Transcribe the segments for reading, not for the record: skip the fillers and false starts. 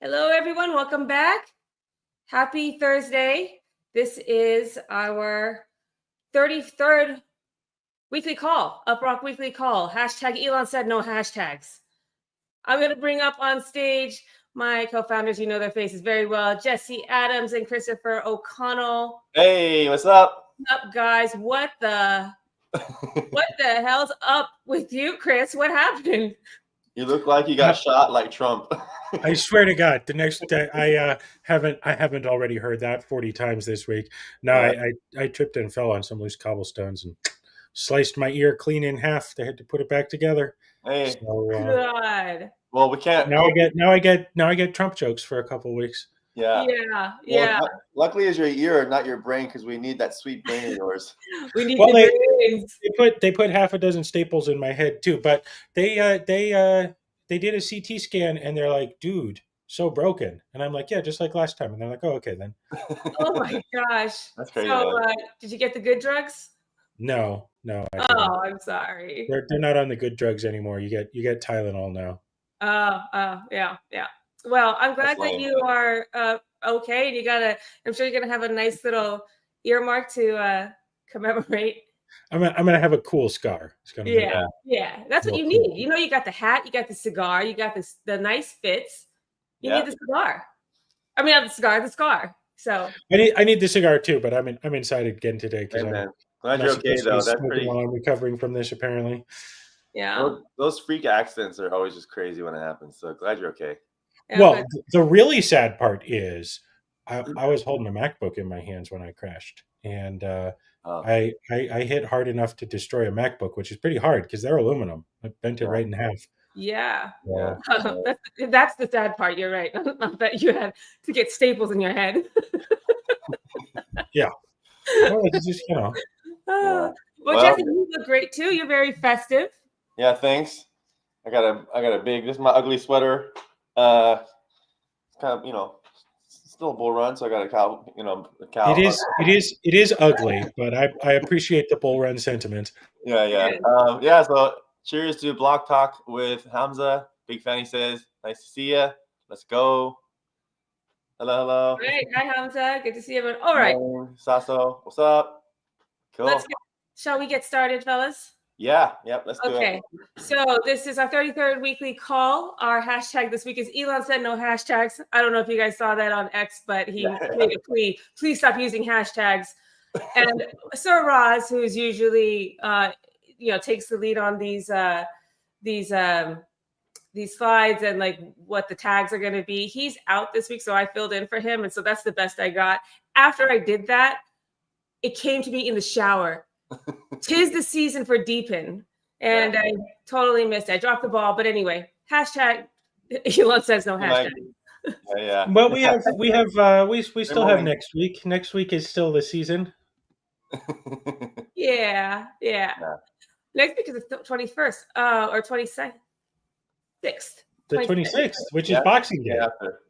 Hello, everyone. Welcome back. Happy Thursday. This is our 33rd weekly call, UpRock weekly call. Hashtag Elon said no hashtags. I'm going to bring up on stage my co-founders. You know their faces very well. Jesse Adams and Christopher O'Connell. Hey, what's up? What's up, guys? What the hell's up with you, Chris? What happened? You look like you got shot like Trump. I swear to God, the next day I haven't already heard that 40 times this week. No, Yeah. I tripped and fell on some loose cobblestones and sliced my ear clean in half. They had to put it back together. Hey, So, God. well, we can't. now I get Trump jokes for a couple of weeks. Yeah. Yeah. Well, luckily, it's your ear, not your brain, because we need that sweet brain of yours. We need Well, the brains. they put half a dozen staples in my head too, but they did a CT scan and they're like, dude, so broken. And I'm like, yeah, just like last time. And they're like, oh, okay then. Oh my gosh. That's crazy. So, did you get the good drugs? No. I didn't. Oh, I'm sorry. They're not on the good drugs anymore. You get Tylenol now. Yeah. Well, I'm glad That's that lame. you are okay. I'm sure you're gonna have a nice little earmark to commemorate. I'm gonna have a cool scar. It's gonna be Yeah. That's what you Well, cool. need. You know, you got the hat, you got the cigar, you got the nice fits. You need the cigar. I mean, not the cigar, the scar. So I need the cigar too, but I'm inside again today because Hey, I'm man. Glad you're okay though. That's pretty. while I'm recovering from this apparently. yeah. Those freak accidents are always just crazy when it happens. So glad you're okay. Yeah, Well, but- the really sad part is I was holding a MacBook in my hands when I crashed, and I hit hard enough to destroy a MacBook, which is pretty hard because they're aluminum. I bent it right in half. yeah. Yeah. That's the sad part. You're right. Not that you had to get staples in your head. Yeah. Well, it's just Well, Well- Jesse, you look great too. You're very festive. Yeah. Thanks. I got a big. This is my ugly sweater. It's kind of still a bull run, so I got a cow. A cow. It is ugly, but I appreciate the bull run sentiment. Yeah. So cheers to Block Talk with Hamza. Big fan, he says. Nice to see you. Let's go. Hello. Great. Hi, Hamza. Good to see you. All right. Sasso, what's up? Cool. Shall we get started, fellas? Yeah. Yep. Let's do it. Okay. So this is our 33rd weekly call. Our hashtag this week is Elon said no hashtags. I don't know if you guys saw that on X, but he made a plea. Please stop using hashtags. And Sir Roz, who's usually takes the lead on these slides and like what the tags are going to be. He's out this week, so I filled in for him, and so that's the best I got. After I did that, it came to me in the shower. 'Tis the season for deepen, and I totally missed it. I dropped the ball, but anyway, hashtag Elon says no hashtag. Yeah. Well, we still have next week. Next week is still the season. Yeah. Next week is the 21st or 22nd. 6th. The 26th, which is Boxing Day.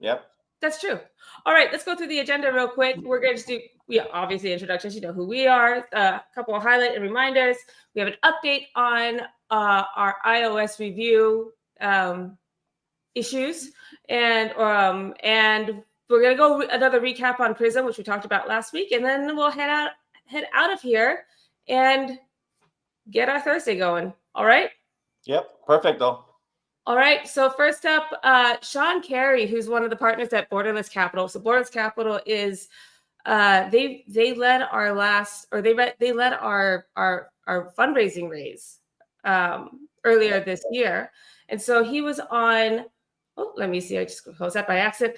Yep. That's true. All right, let's go through the agenda real quick. We're going to do, obviously introductions. You know who we are. A couple of highlight and reminders. We have an update on our iOS review issues, and we're going to go another recap on Prism, which we talked about last week, and then we'll head out of here and get our Thursday going. All right. Yep. Perfect though. All right. So first up, Sean Carey, who's one of the partners at Borderless Capital. So Borderless Capital is they led our fundraising raise earlier this year, and so he was on. Oh, let me see. I just closed that by accident.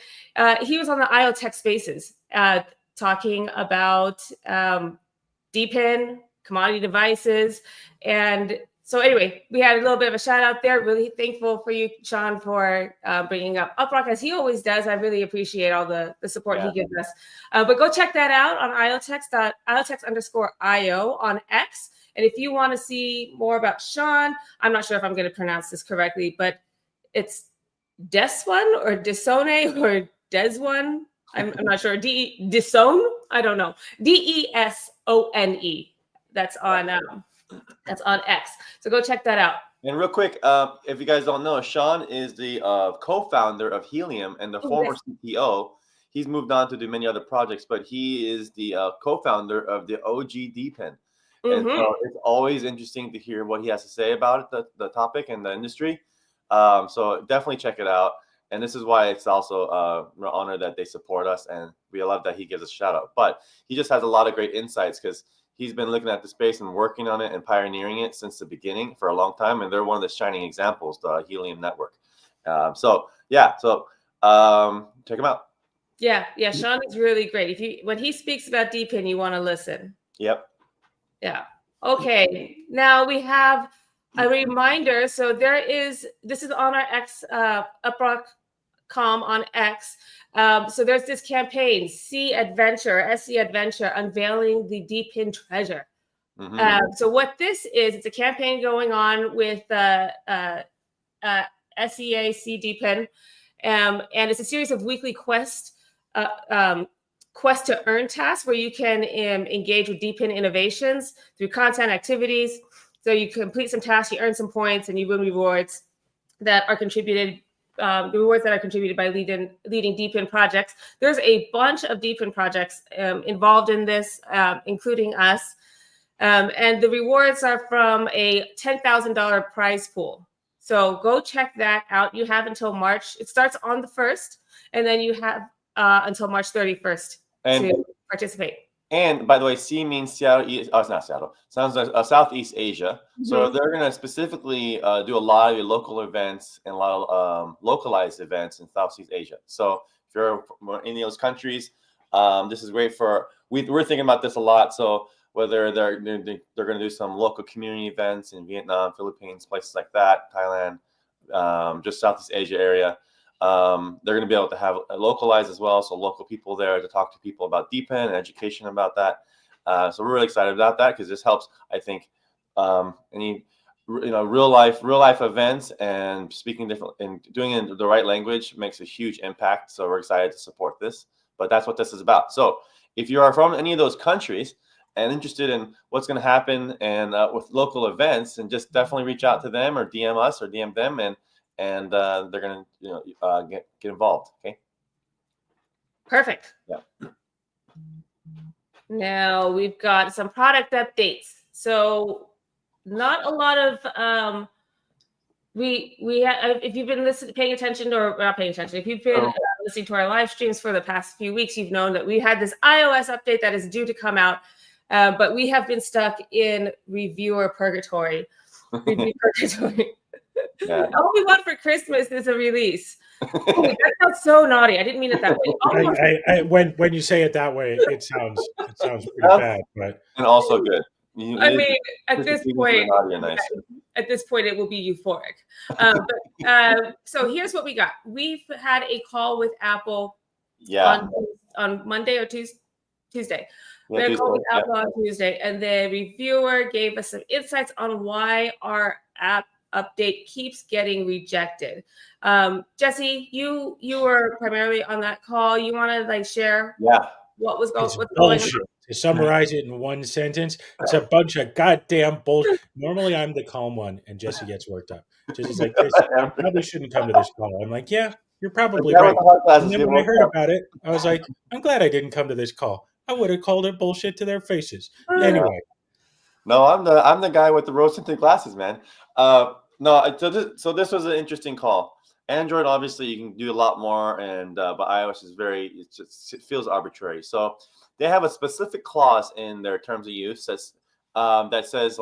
He was on the IO Tech Spaces talking about DPIN, commodity devices, and. So anyway, we had a little bit of a shout out there. Really thankful for you, Sean, for bringing up UpRock, as he always does. I really appreciate all the support he gives us. But go check that out on iotex_io on X. And if you want to see more about Sean, I'm not sure if I'm going to pronounce this correctly, but it's Desone or Desone or Desone. I'm not sure. Desone? I don't know. DESONE. That's on X. So go check that out. And real quick, if you guys don't know, Sean is the co-founder of Helium and the former CTO. He's moved on to do many other projects, but he is the co-founder of the OG DPen. And so it's always interesting to hear what he has to say about it, the topic and the industry. So definitely check it out. And this is why it's also an honor that they support us, and we love that he gives us a shout out. But he just has a lot of great insights because he's been looking at the space and working on it and pioneering it since the beginning for a long time. And they're one of the shining examples, the Helium Network. So check him out. Yeah. Sean is really great. When he speaks about DPen, you want to listen. Yep. Yeah. Okay. Now we have a reminder. So this is on our X, UpRock.com on X. So there's this campaign, SC Adventure, unveiling the DPen treasure. So what this is, it's a campaign going on with SEAC DPen, and it's a series of weekly quest to earn tasks where you can engage with DPen innovations through content activities. So you complete some tasks, you earn some points, and you win rewards that are contributed. The rewards that are contributed by leading DPen projects. There's a bunch of DPen projects involved in this, including us. And the rewards are from a $10,000 prize pool. So go check that out. You have until March. It starts on the 1st, and then you have until March 31st to participate. And by the way, C means Seattle. It's not Seattle. Sounds like Southeast Asia. So they're going to specifically do a lot of local events and a lot of localized events in Southeast Asia. So if you're in any of those countries, this is great for. We're thinking about this a lot. So whether they're going to do some local community events in Vietnam, Philippines, places like that, Thailand, just Southeast Asia area. They're going to be able to have localized as well, so local people there to talk to people about DPen and education about that. So we're really excited about that because this helps, I think, any real life events and speaking different and doing it in the right language makes a huge impact. So we're excited to support this. But that's what this is about. So if you are from any of those countries and interested in what's going to happen and with local events, and just definitely reach out to them or DM us or DM them and they're going to get involved. Okay. Perfect. Yeah. Now we've got some product updates. So not a lot of if you've been paying attention or not paying attention, if you've been listening to our live streams for the past few weeks, you've known that we had this iOS update that is due to come out, but we have been stuck in reviewer purgatory. Yeah. All we want for Christmas is a release. That sounds so naughty. I didn't mean it that way. When you say it that way, it sounds pretty bad, but and also good. I mean, at this point, it will be euphoric. So here's what we got. We've had a call with Apple on Monday or Tuesday. We had a call with Apple on Tuesday, and the reviewer gave us some insights on why our app update keeps getting rejected. Jesse, you were primarily on that call. You want to share what's going on? To summarize it in one sentence, it's a bunch of goddamn bullshit. Normally, I'm the calm one, and Jesse gets worked up. Jesse's like, "Chris, you probably shouldn't come to this call." I'm like, "Yeah, you're probably right." And then when I heard about it, I was like, "I'm glad I didn't come to this call. I would have called it bullshit to their faces." Anyway. No, I'm the guy with the rose-tinted glasses, man. No, so this was an interesting call. Android, obviously, you can do a lot more, and but iOS is it feels arbitrary. So they have a specific clause in their terms of use that says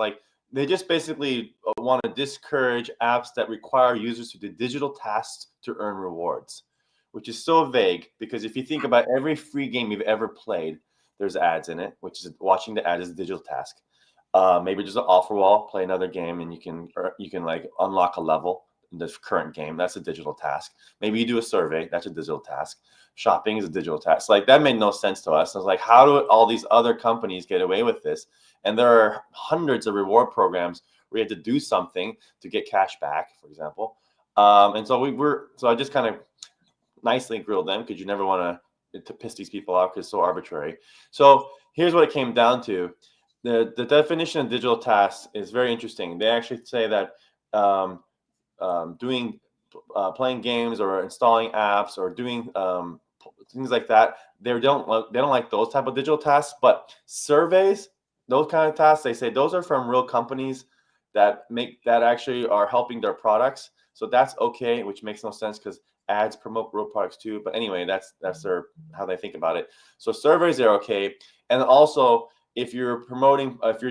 they just basically want to discourage apps that require users to do digital tasks to earn rewards, which is so vague because if you think about every free game you've ever played, there's ads in it, which is watching the ad is a digital task. Maybe just an offer wall, play another game, and you can unlock a level in the current game. That's a digital task. Maybe you do a survey. That's a digital task. Shopping is a digital task. That made no sense to us. I was like, how do all these other companies get away with this? And there are hundreds of reward programs where you have to do something to get cash back, for example. And so I just kind of nicely grilled them because you never want to piss these people off because it's so arbitrary. So here's what it came down to. The definition of digital tasks is very interesting. They actually say that doing playing games or installing apps or doing things like that. They don't like those type of digital tasks. But surveys, those kind of tasks, they say those are from real companies that actually are helping their products. So that's okay, which makes no sense because ads promote real products too. But anyway, that's their how they think about it. So surveys are okay. And also, if you're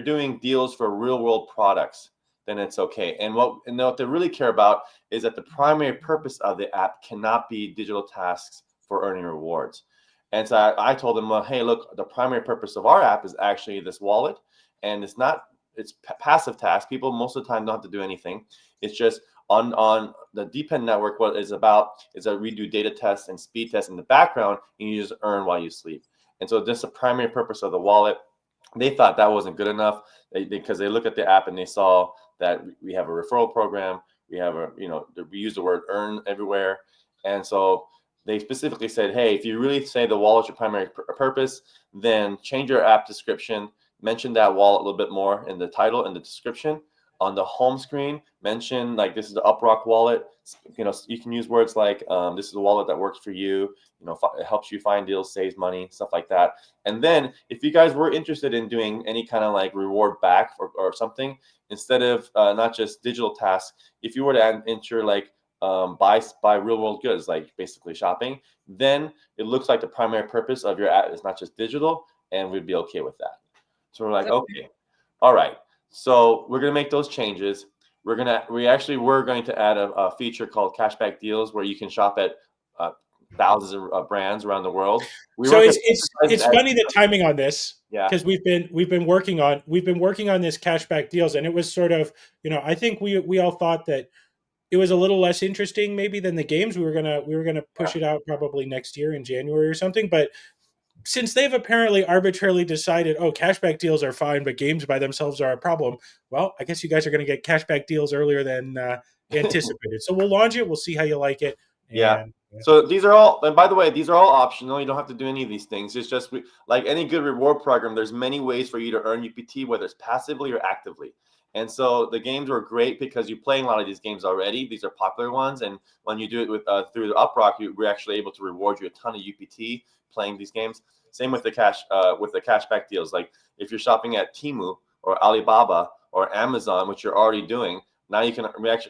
doing deals for real world products, then it's okay. And what they really care about is that the primary purpose of the app cannot be digital tasks for earning rewards. And so I told them, well, hey, look, the primary purpose of our app is actually this wallet, and it's passive tasks. People most of the time don't have to do anything. It's just on the depend network, what it's about is that we do data tests and speed tests in the background, and you just earn while you sleep. And so this is the primary purpose of the wallet. They thought that wasn't good enough because they look at the app and they saw that we have a referral program. We have we use the word earn everywhere. And so they specifically said, hey, if you really say the wallet's your primary purpose, then change your app description, mention that wallet a little bit more in the title and the description. On the home screen, mention like this is the UpRock wallet. You can use words like this is a wallet that works for you. It helps you find deals, saves money, stuff like that. And then if you guys were interested in doing any kind of like reward back or something, instead of not just digital tasks, if you were to enter like buy real world goods, like basically shopping, then it looks like the primary purpose of your app is not just digital, and we'd be okay with that. So we're like, okay, all right. So we're going to make those changes. We're going to add a feature called cashback deals where you can shop at thousands of brands around the world. So it's funny the timing on this, because we've been working on this cashback deals, and it was sort of, I think we all thought that it was a little less interesting maybe than the games. We were gonna push it out probably next year in January or something, but since they've apparently arbitrarily decided, cashback deals are fine, but games by themselves are a problem, well, I guess you guys are going to get cashback deals earlier than anticipated. So we'll launch it. We'll see how you like it. So these are all, and by the way, these are all optional. You don't have to do any of these things. It's just like any good reward program, there's many ways for you to earn UPT, whether it's passively or actively. And so the games were great because you're playing a lot of these games already. These are popular ones. And when you do it with through the UpRock, we're actually able to reward you a ton of UPT playing these games. Same with the cashback deals. Like if you're shopping at Temu or Alibaba or Amazon, which you're already doing, now you can.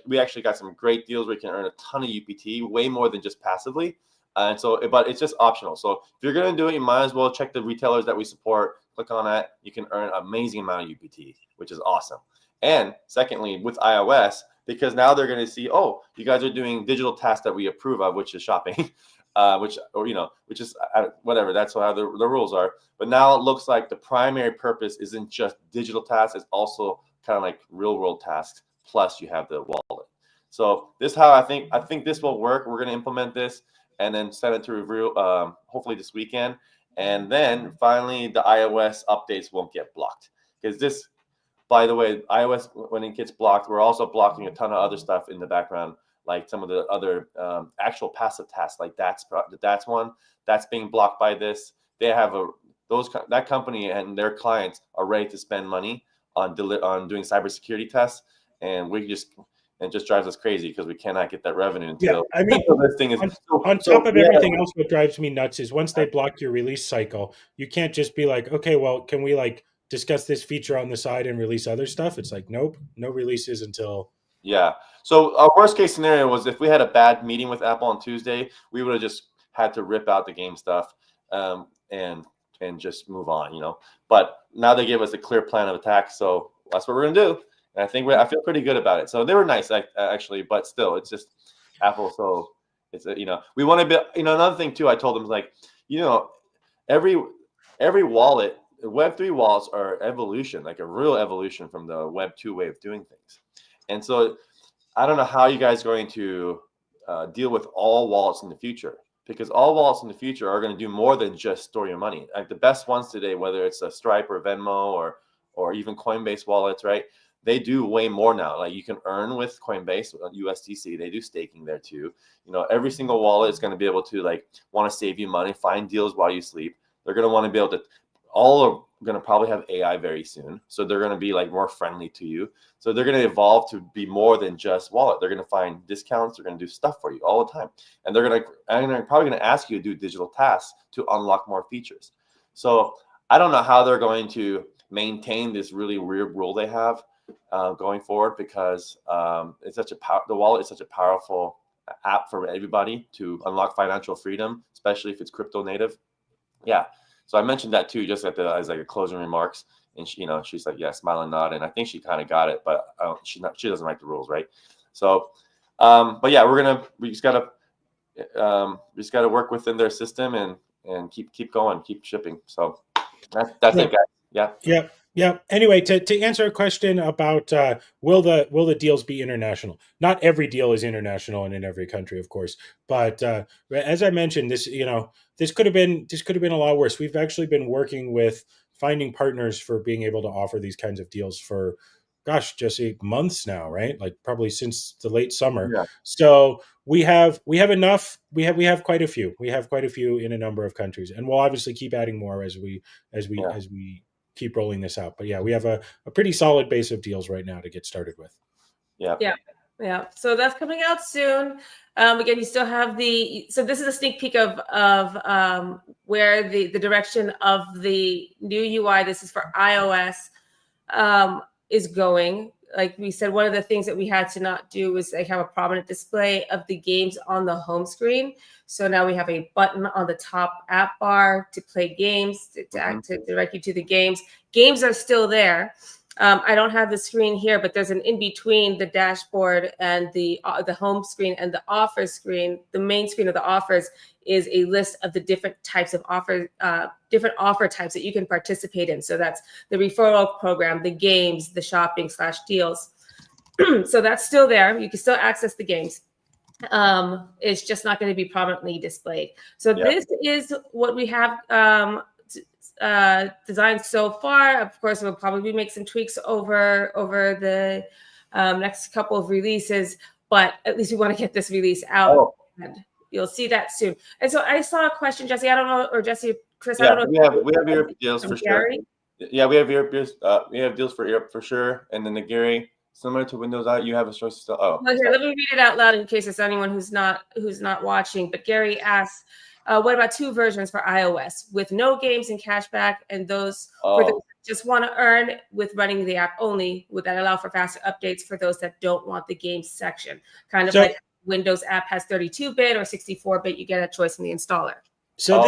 We actually got some great deals where you can earn a ton of UPT, way more than just passively. And so, but it's just optional. So if you're going to do it, you might as well check the retailers that we support. Click on that. You can earn an amazing amount of UPT, which is awesome. And secondly, with iOS, because now they're going to see, you guys are doing digital tasks that we approve of, which is shopping. Which is whatever. That's how the rules are. But now it looks like the primary purpose isn't just digital tasks; it's also kind of like real world tasks. Plus, you have the wallet. So this is how I think this will work. We're going to implement this and then send it to review hopefully this weekend. And then finally, the iOS updates won't get blocked because this. By the way, iOS when it gets blocked, we're also blocking a ton of other stuff in the background. Like some of the other actual passive tasks, like that's one that's being blocked by this. They have that company and their clients are ready to spend money on doing cybersecurity tests, and it just drives us crazy because we cannot get that revenue until this thing is on top of everything else. What drives me nuts is once they block your release cycle, you can't just be like, okay, well, can we like discuss this feature on the side and release other stuff? It's like, nope, no releases until. Yeah. So our worst case scenario was if we had a bad meeting with Apple on Tuesday, we would have just had to rip out the game stuff and just move on, But now they gave us a clear plan of attack, so that's what we're gonna do. And I feel pretty good about it. So they were nice, actually, but still, it's just Apple. So it's we want to be. Another thing too, I told them like, every wallet. Web3 wallets are evolution, like a real evolution from the Web2 way of doing things. And so I don't know how you guys are going to deal with all wallets in the future, because all wallets in the future are going to do more than just store your money. Like the best ones today, whether it's a Stripe or Venmo or even Coinbase wallets, right? They do way more now. Like you can earn with Coinbase, USDC. They do staking there too. Every single wallet is going to be able to want to save you money, find deals while you sleep. They're going to want to be able to going to probably have AI very soon. So they're going to be like more friendly to you. So they're going to evolve to be more than just wallet. They're going to find discounts. They're going to do stuff for you all the time. And they're probably going to ask you to do digital tasks to unlock more features. So I don't know how they're going to maintain this really weird rule they have going forward, because it's such the wallet is such a powerful app for everybody to unlock financial freedom, especially if it's crypto native. Yeah. So I mentioned that too, just as like a closing remarks, and she's like, yeah, smile and nod, and I think she kind of got it, but she doesn't write the rules, right? So, but yeah, we just gotta work within their system and keep going, keep shipping. So that's it, guys. Yeah. Anyway, to answer a question about will the deals be international? Not every deal is international and in every country, of course. But as I mentioned, this could have been a lot worse. We've actually been working with finding partners for being able to offer these kinds of deals for, gosh, Jesse, months now, right? Like probably since the late summer. Yeah. So we have enough. We have quite a few. We have quite a few in a number of countries, and we'll obviously keep adding more as we keep rolling this out. But yeah, we have a pretty solid base of deals right now to get started with. Yeah. So that's coming out soon. Again, you still have so this is a sneak peek of where the direction of the new UI, this is for iOS, is going. Like we said, one of the things that we had to not do was have a prominent display of the games on the home screen. So now we have a button on the top app bar to play games, to direct you to the games. Games are still there. I don't have the screen here, but there's an in between the dashboard and the home screen and the offers screen. The main screen of the offers is a list of the different types of different offer types that you can participate in. So that's the referral program, the games, the shopping / deals. So that's still there. You can still access the games. It's just not going to be prominently displayed. So this is what we have designed so far. Of course, we'll probably make some tweaks over the next couple of releases, but at least we want to get this release out. And you'll see that soon. And so I saw a question, Jesse. I don't know, or Jesse, Chris. I don't know. We have Europe deals for sure. Yeah, we have Europe deals. We have deals for Europe for sure, and then the Gary, similar to Windows out, you have a choice still. Well, here, let me read it out loud in case there's anyone who's not watching. But Gary asks, what about 2 versions for iOS with no games and cashback, and those for those that just want to earn with running the app only? Would that allow for faster updates for those that don't want the games section? Kind of like Windows app has 32-bit or 64-bit. You get a choice in the installer. So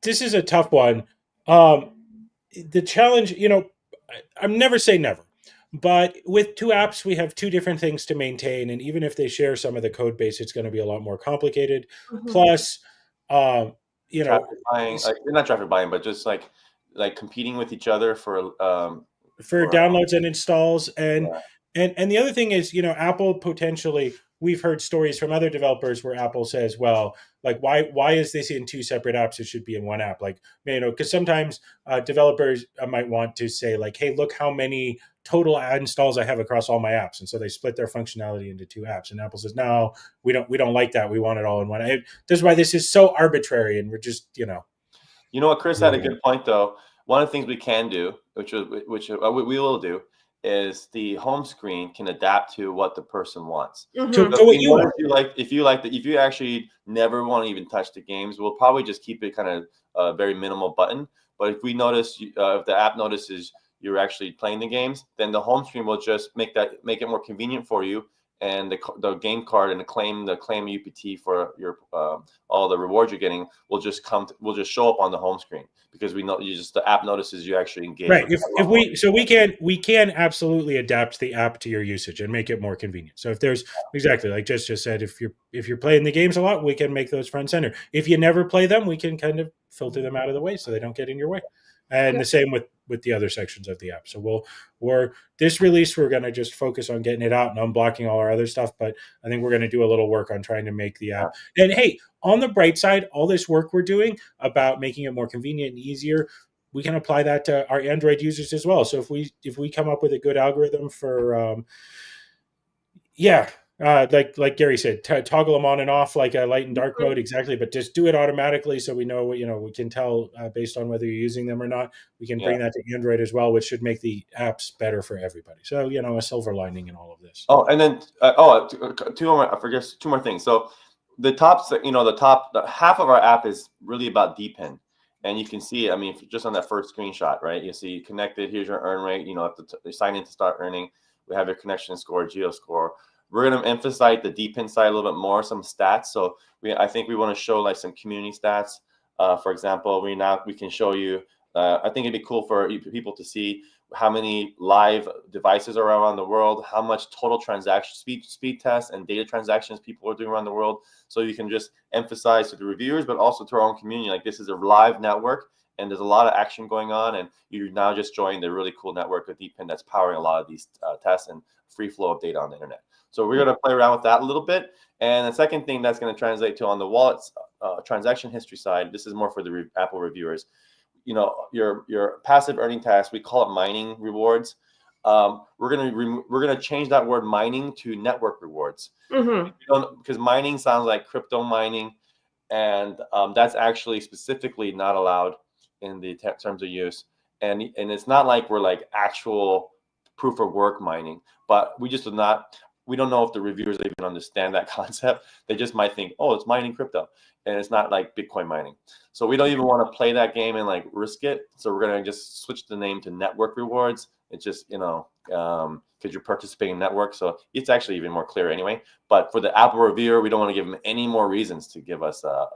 this is a tough one. The challenge, I'm never say never. But with 2 apps, we have 2 different things to maintain. And even if they share some of the code base, it's going to be a lot more complicated. Plus, traffic buying, not traffic buying, but just like competing with each other for downloads and installs. And the other thing is, Apple potentially, we've heard stories from other developers where Apple says, well, like, why is this in 2 separate apps? It should be in one app. Like, because sometimes developers might want to say like, hey, look how many total installs I have across all my apps. And so they split their functionality into 2 apps. And Apple says, no, we don't like that. We want it all in one. That's why this is so arbitrary. And we're just, You know what, Chris had a good point though. One of the things we can do, which we will do, is the home screen can adapt to what the person wants. So what you want. If you actually never want to even touch the games, we'll probably just keep it kind of a very minimal button. But if we notice, if the app notices you're actually playing the games, then the home screen will just make it more convenient for you. And the game card and the claim UPT for your all the rewards you're getting will just show up on the home screen, because we know the app notices you actually engage. Right. We can absolutely adapt the app to your usage and make it more convenient. So if there's exactly like Jess just said, if you're playing the games a lot, we can make those front and center. If you never play them, we can kind of filter them out of the way so they don't get in your way. And the same with the other sections of the app. So this release, we're going to just focus on getting it out and unblocking all our other stuff. But I think we're going to do a little work on trying to make the app. And hey, on the bright side, all this work we're doing about making it more convenient and easier, we can apply that to our Android users as well. So if we come up with a good algorithm for, Like Gary said, toggle them on and off like a light and dark mode, exactly. But just do it automatically, so we know, we can tell based on whether you're using them or not. We can bring that to Android as well, which should make the apps better for everybody. So a silver lining in all of this. Oh, and then two more. I forget two more things. So the top, the half of our app is really about DPIN. And you can see, I mean, just on that first screenshot, right? You see connected, here's your earn rate, you sign in to start earning. We have your connection score, geo score. We're going to emphasize the DPIN side a little bit more, some stats. So I think we want to show like some community stats. For example, we can show you, I think it'd be cool for people to see how many live devices are around the world, how much total transaction speed tests and data transactions people are doing around the world. So you can just emphasize to the reviewers, but also to our own community, like this is a live network and there's a lot of action going on. And you now just joined the really cool network of DPIN that's powering a lot of these tests and free flow of data on the internet. So we're going to play around with that a little bit. And the second thing that's going to translate to on the wallet's transaction history side, this is more for the Apple reviewers. Your passive earning task, we call it mining rewards. We're gonna change that word mining to network rewards. Because mining sounds like crypto mining, and that's actually specifically not allowed in the terms of use. And it's not like we're like actual proof of work mining, but we don't know if the reviewers even understand that concept. They just might think, oh, it's mining crypto, and it's not like Bitcoin mining. So we don't even want to play that game and like risk it. So we're going to just switch the name to network rewards. It's just, because you're participating in network. So it's actually even more clear anyway. But for the Apple reviewer, we don't want to give them any more reasons to give us a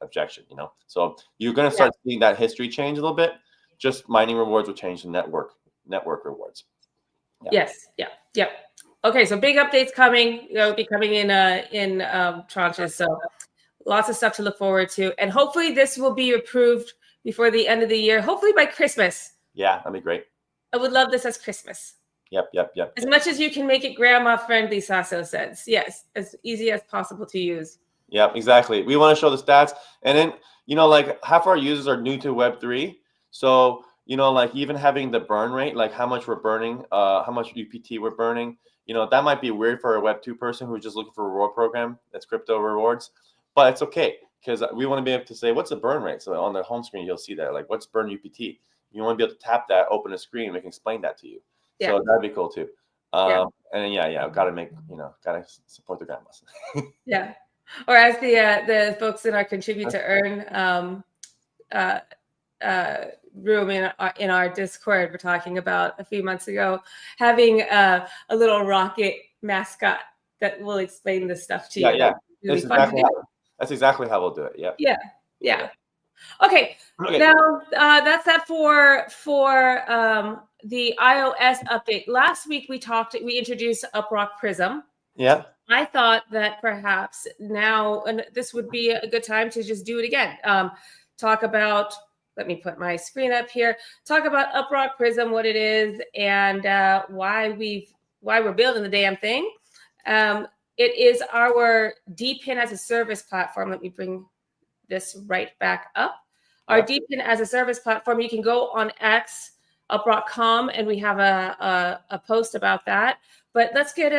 objection, So you're going to start seeing that history change a little bit. Just mining rewards will change to network rewards. Yeah. Yes. Okay, so big updates coming. Be coming in tranches. So lots of stuff to look forward to, and hopefully this will be approved before the end of the year. Hopefully by Christmas. Yeah, that'd be great. I would love this as Christmas. Yep. As much as you can make it grandma friendly, Sasso says. Yes, as easy as possible to use. Yeah, exactly. We want to show the stats, and then like half our users are new to Web3, so like even having the burn rate, like how much we're burning, how much UPT we're burning. That might be weird for a Web2 person who's just looking for a reward program that's crypto rewards, but it's okay because we want to be able to say what's the burn rate. So on the home screen, you'll see that, like what's burn UPT. You want to be able to tap that, open a screen, we can explain that to you. Yeah. So that'd be cool too. And then, got to support the grandmas. Yeah. Or as the folks in our Contribute to Earn room in our Discord were talking about a few months ago, having a little rocket mascot that will explain this stuff to you. Yeah. Really that's exactly how we'll do it. Yeah. Okay. Now that's that for the iOS update. Last week we introduced UpRock Prism. Yeah. I thought that perhaps now, and this would be a good time to just do it again. Talk about. Let me put my screen up here. Talk about UpRock Prism, what it is, and why we're building the damn thing. It is our DPIN as a service platform. Let me bring this right back up. Our DPIN as a service platform. You can go on X, UpRock.com, and we have a post about that. But let's get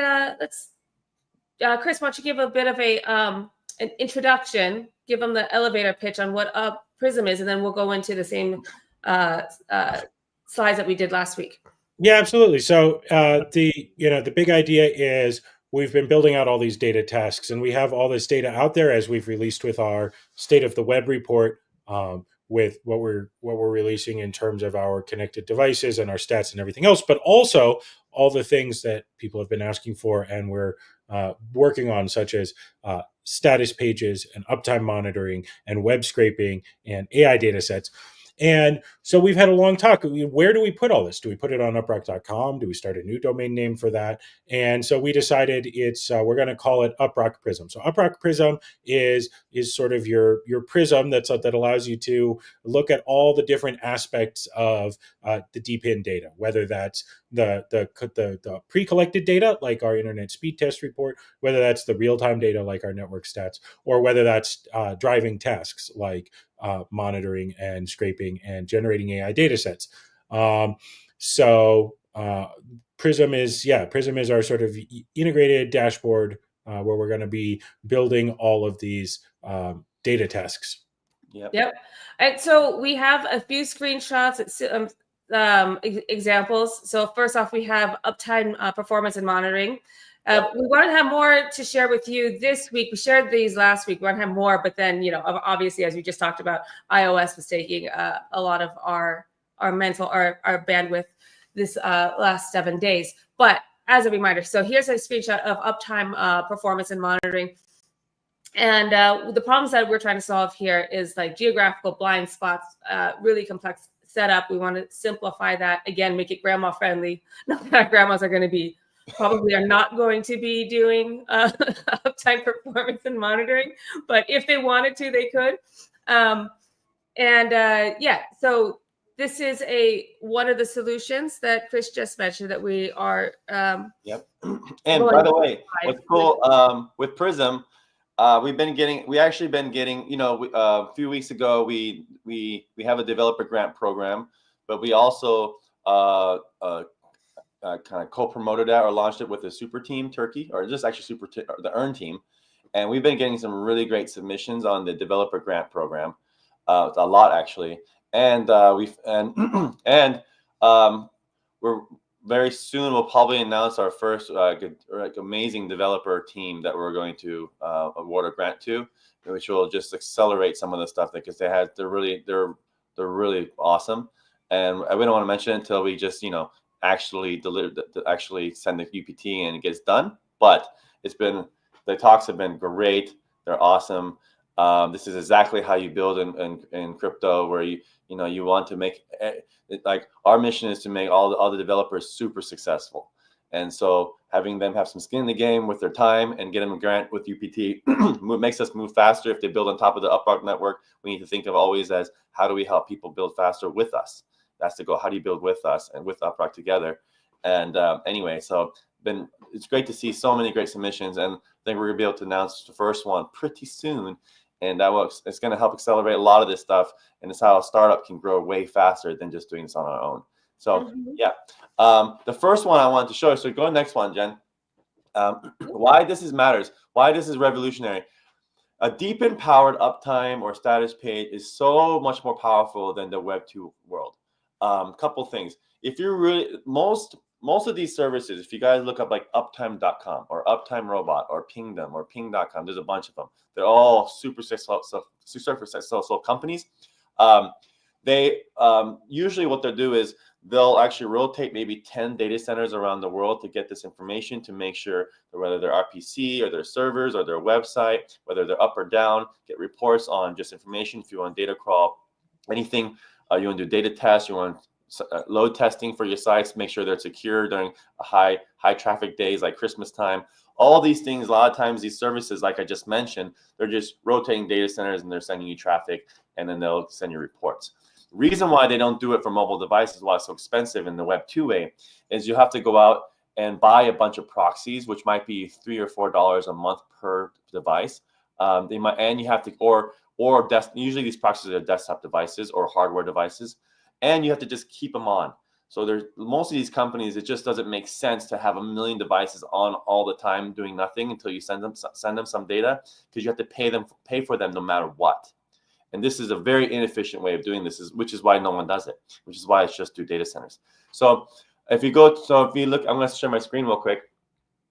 Chris, why don't you give a bit of an introduction? Give them the elevator pitch on what Prism is, and then we'll go into the same slides that we did last week. Yeah, absolutely. So the big idea is we've been building out all these data tasks, and we have all this data out there as we've released with our State of the Web report, with what we're releasing in terms of our connected devices and our stats and everything else, but also all the things that people have been asking for and we're working on, such as status pages and uptime monitoring and web scraping and AI data sets. And so we've had a long talk. Where do we put all this? Do we put it on uprock.com? Do we start a new domain name for that? And so we decided we're going to call it UpRock Prism. So UpRock Prism is sort of your prism that allows you to look at all the different aspects of the DPIN data, whether that's the pre-collected data like our internet speed test report, whether that's the real-time data like our network stats, or whether that's driving tasks like monitoring and scraping and generating AI data sets. So Prism is our sort of integrated dashboard where we're going to be building all of these data tasks. Yep. And so we have a few screenshots, examples. So first off, we have uptime performance and monitoring. We want to have more to share with you this week. We shared these last week. We want to have more, but then, obviously, as we just talked about, iOS was taking a lot of our bandwidth this last 7 days. But as a reminder, so here's a screenshot of uptime performance and monitoring. And the problems that we're trying to solve here is like geographical blind spots, really complex setup. We want to simplify that. Again, make it grandma friendly. Not that grandmas are going to be, probably are not going to be doing uptime performance and monitoring, but if they wanted to, they could. So this is one of the solutions that Chris just mentioned that we are. Yep. And by the way, what's cool with Prism, we actually been getting, a few weeks ago, we have a developer grant program, but we also kind of co-promoted that or launched it with the super team Turkey, or just actually the Earn team. And we've been getting some really great submissions on the developer grant program, a lot actually. And we're very soon we'll probably announce our first amazing developer team that we're going to award a grant to, which will just accelerate some of the stuff because they're really awesome. And we don't want to mention it until we just actually send the UPT and it gets done. But the talks have been great. They're awesome. This is exactly how you build in crypto, where you want to make like our mission is to make all the developers super successful. And so having them have some skin in the game with their time and get them a grant with UPT makes us move faster. If they build on top of the UpRock network, we need to think of always as how do we help people build faster with us? That's the goal. How do you build with us and with UpRock together? And anyway, so it's great to see so many great submissions, and I think we're gonna be able to announce the first one pretty soon. And it's going to help accelerate a lot of this stuff, and it's how a startup can grow way faster than just doing this on our own. So the first one I wanted to show you. So go to the next one, Jen. Why this matters? Why this is revolutionary? A deep and powered uptime or status page is so much more powerful than the Web 2 world. Couple things. If you're really most of these services, if you guys look up like uptime.com or Uptime Robot or Pingdom or ping.com, there's a bunch of them. They're all super successful companies. They usually what they'll do is they'll actually rotate maybe 10 data centers around the world to get this information, to make sure that whether their RPC or their servers or their website, whether they're up or down, get reports on just information. If you want data crawl, anything, you want to do data tests, you want load testing for your sites, make sure they're secure during high traffic days like Christmas time. All these things, a lot of times these services, like I just mentioned, they're just rotating data centers and they're sending you traffic, and then they'll send you reports. The reason why they don't do it for mobile devices, why it's so expensive in the Web 2 way, is you have to go out and buy a bunch of proxies, which might be $3 or $4 a month per device. Usually these proxies are desktop devices or hardware devices, and you have to just keep them on. So most of these companies, it just doesn't make sense to have a million devices on all the time doing nothing until you send them some data, because you have to pay for them no matter what. And this is a very inefficient way of doing this, which is why no one does it, which is why it's just through data centers. So if you look, I'm going to share my screen real quick.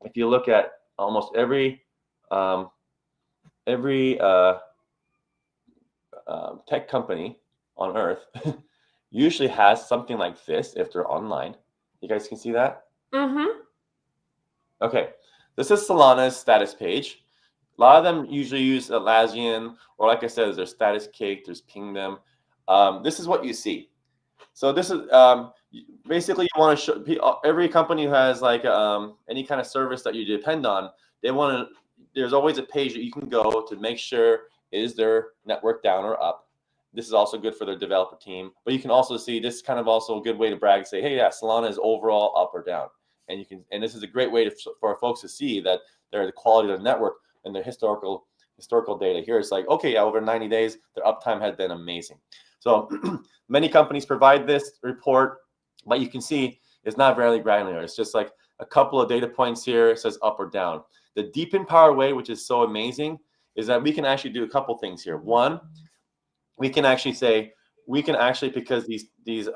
If you look at almost every tech company on earth usually has something like this if they're online. You guys can see that? Mm-hmm. Okay, this is Solana's status page. A lot of them usually use Atlassian, or like I said, there's Status Cake, there's Pingdom. This is what you see. So this is basically, you want to show every company who has like any kind of service that you depend on, there's always a page that you can go to make sure, is their network down or up. This is also good for their developer team, but you can also see this is kind of also a good way to brag and say, hey, yeah, Solana is overall up or down. And this is a great way for folks to see that the quality of the network and their historical data here. It's like, okay, yeah, over 90 days, their uptime has been amazing. So many companies provide this report, but you can see, It's not very granular. It's just like a couple of data points here. It says up or down. The deepen power way, which is so amazing, is that we can actually do a couple things here. One, we can actually say, because these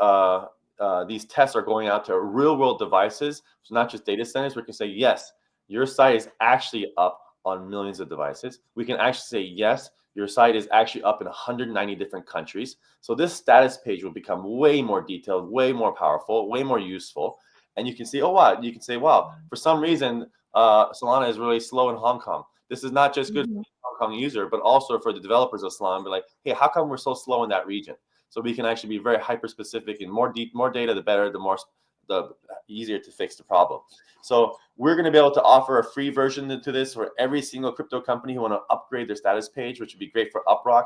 tests are going out to real world devices, so not just data centers, we can say, yes, your site is actually up on millions of devices. We can actually say, yes, your site is actually up in 190 different countries. So this status page will become way more detailed, way more powerful, way more useful. And you can see, oh, wow, you can say, wow, for some reason, Solana is really slow in Hong Kong. This is not just good for the Hong Kong user, but also for the developers of Solana. Be like, hey, how come we're so slow in that region? So we can actually be very hyper specific, and more data, the better, the easier to fix the problem. So we're going to be able to offer a free version to this for every single crypto company who want to upgrade their status page, which would be great for UpRock.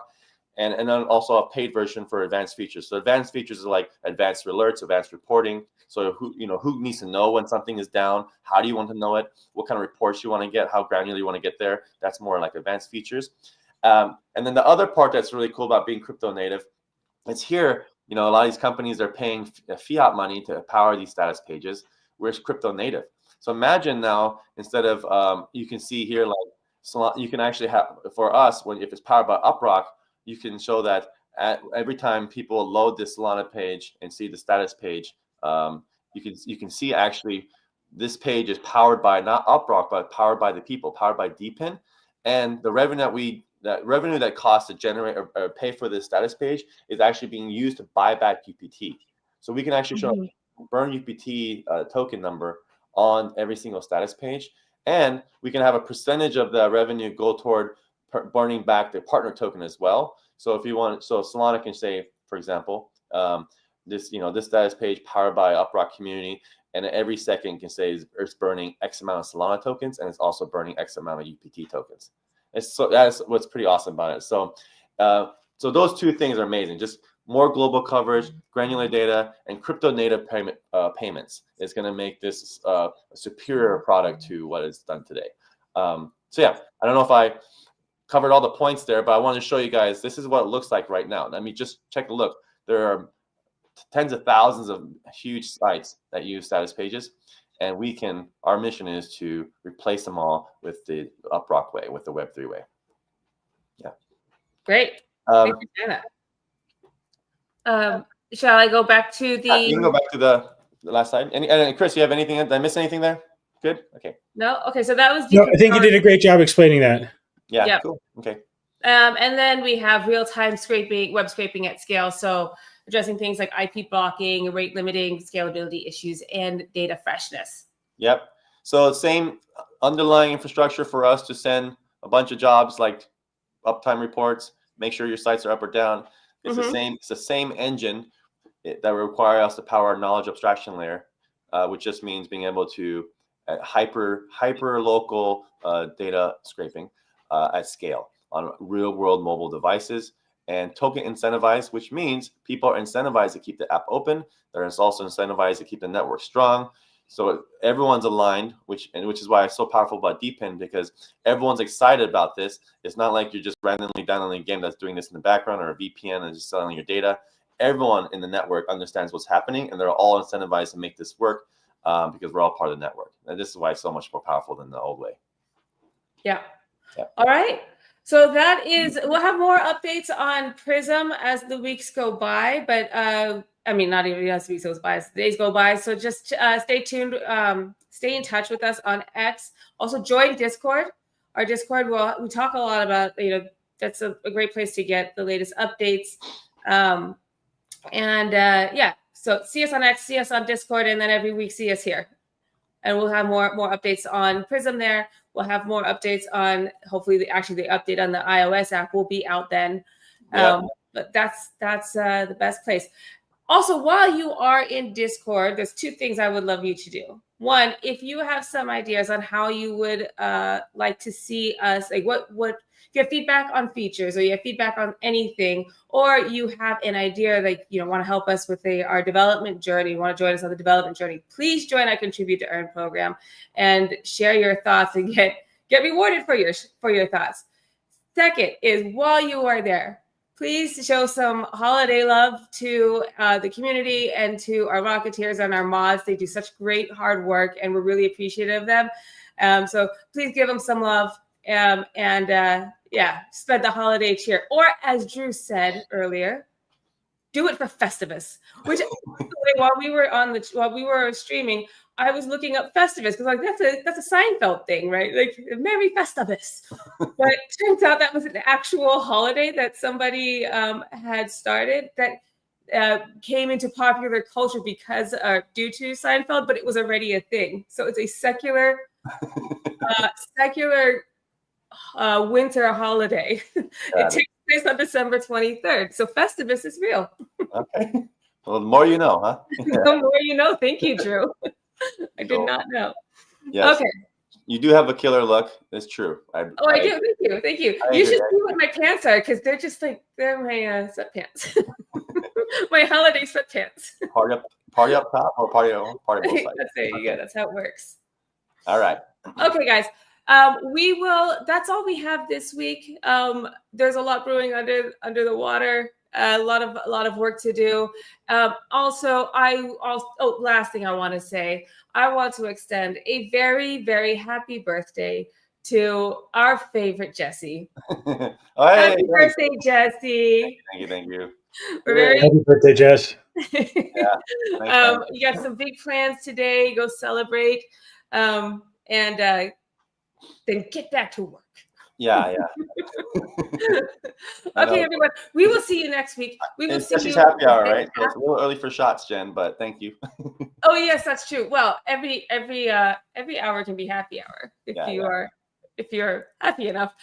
And then also a paid version for advanced features. So advanced features are like advanced alerts, advanced reporting. So who needs to know when something is down? How do you want to know it? What kind of reports you want to get? How granular you want to get there? That's more like advanced features. And then the other part that's really cool about being crypto native is here. A lot of these companies are paying fiat money to power these status pages. We're crypto native. So imagine now, instead of you can see here, like you can actually have, for us, if it's powered by UpRock, you can show that every time people load this Solana page and see the status page, you can see actually this page is powered by not UpRock, but powered by the people, powered by DPIN, and the revenue that costs to generate or pay for this status page is actually being used to buy back UPT. So we can actually show burn UPT token number on every single status page, and we can have a percentage of the revenue go toward burning back the partner token as well. So if you want, so Solana can say, for example, this status page powered by UpRock community, and every second can say it's burning X amount of Solana tokens, and it's also burning X amount of UPT tokens. That's what's pretty awesome about it. So those two things are amazing. Just more global coverage, granular data, and crypto native payments is going to make this a superior product to what is done today. So yeah, I don't know if I covered all the points there, but I want to show you guys, this is what it looks like right now. I mean, just check a look. There are tens of thousands of huge sites that use status pages, and our mission is to replace them all with the UpRock way, with the Web3 way. Yeah. Great. Thanks for sharing that. Shall I go back to the... You can go back to the last slide. And Chris, you have anything? Did I miss anything there? Good? Okay. No? Okay, so that was... No, I think you did a great job explaining that. Yeah, yep. Cool. Okay. And then we have real-time web scraping at scale. So addressing things like IP blocking, rate limiting, scalability issues, and data freshness. Yep. So same underlying infrastructure for us to send a bunch of jobs like uptime reports, make sure your sites are up or down. It's the same engine that will require us to power our knowledge abstraction layer, which just means being able to hyper local data scraping at scale on real world mobile devices, and token incentivized, which means people are incentivized to keep the app open. They're also incentivized to keep the network strong. So everyone's aligned, which is why it's so powerful about DPIN, because everyone's excited about this. It's not like you're just randomly downloading a game that's doing this in the background, or a VPN and just selling your data. Everyone in the network understands what's happening, and they're all incentivized to make this work because we're all part of the network. And this is why it's so much more powerful than the old way. Yeah. All right. So we'll have more updates on Prism as the weeks go by, but I mean, not even as the weeks go by, as the days go by. So just stay tuned, stay in touch with us on X. Also join Discord. Our Discord, we talk a lot about, that's a great place to get the latest updates. Yeah, so see us on X, see us on Discord, and then every week see us here. And we'll have more updates on Prism there. We'll have more updates on, hopefully, the update on the iOS app will be out then. But that's the best place. Also, while you are in Discord, there's two things I would love you to do. One, if you have some ideas on how you would like to see us, like what if you have feedback on features, or you have feedback on anything, or you have an idea, like, want to help us with our development journey, want to join us on the development journey, please join our Contribute to Earn program and share your thoughts and get rewarded for your thoughts. Second is, while you are there, please show some holiday love to the community and to our Rocketeers and our mods. They do such great hard work, and we're really appreciative of them. So please give them some love, and spread the holiday cheer. Or as Drew said earlier, do it for Festivus. Which while we were streaming, I was looking up Festivus because that's a Seinfeld thing, right? Like Merry Festivus. But it turns out that was an actual holiday that somebody had started that came into popular culture because due to Seinfeld, but it was already a thing. So it's a secular winter holiday. It takes place on December 23rd. So Festivus is real. Okay. Well, the more you know, huh? The more you know. Thank you, Drew. I did not know. Yes. Okay. You do have a killer look. It's true. I do. Thank you. You should see what my pants are, because they're just like, they're my sweatpants. My holiday sweatpants. Party up top or party both sides? There you go. That's how it works. All right. Okay, guys. That's all we have this week. There's a lot brewing under the water. A lot of work to do. Last thing I want to say, I want to extend a very, very happy birthday to our favorite Jesse. Happy birthday, Jesse. Thank you. Happy birthday, Jess. Yeah. You got some big plans today. Go celebrate. And then get back to work. Yeah. Okay, everyone. We will see you next week. We will see you. Happy hour, right? So it's a little early for shots, Jen, but thank you. Oh yes, that's true. Well, every hour can be happy hour if you're happy enough.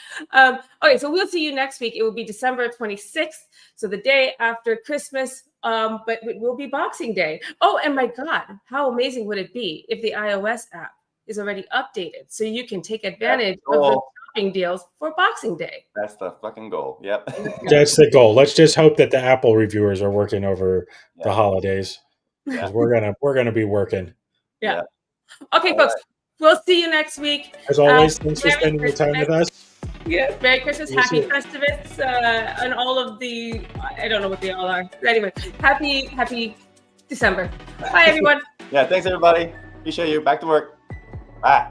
Okay, so we'll see you next week. It will be December 26th, so the day after Christmas. But it will be Boxing Day. Oh, and my God, how amazing would it be if the iOS app is already updated, so you can take advantage of the shopping deals for Boxing Day. That's the fucking goal. Yep. That's the goal. Let's just hope that the Apple reviewers are working over the holidays, because we're gonna be working. Yeah. Okay, folks. Right. We'll see you next week. As always, thanks for spending your time with us. Yeah. Merry Christmas, Happy Festivus, and all of the, I don't know what they all are. Anyway, happy December. Bye, everyone. Yeah. Thanks, everybody. Appreciate you. Back to work. Bye.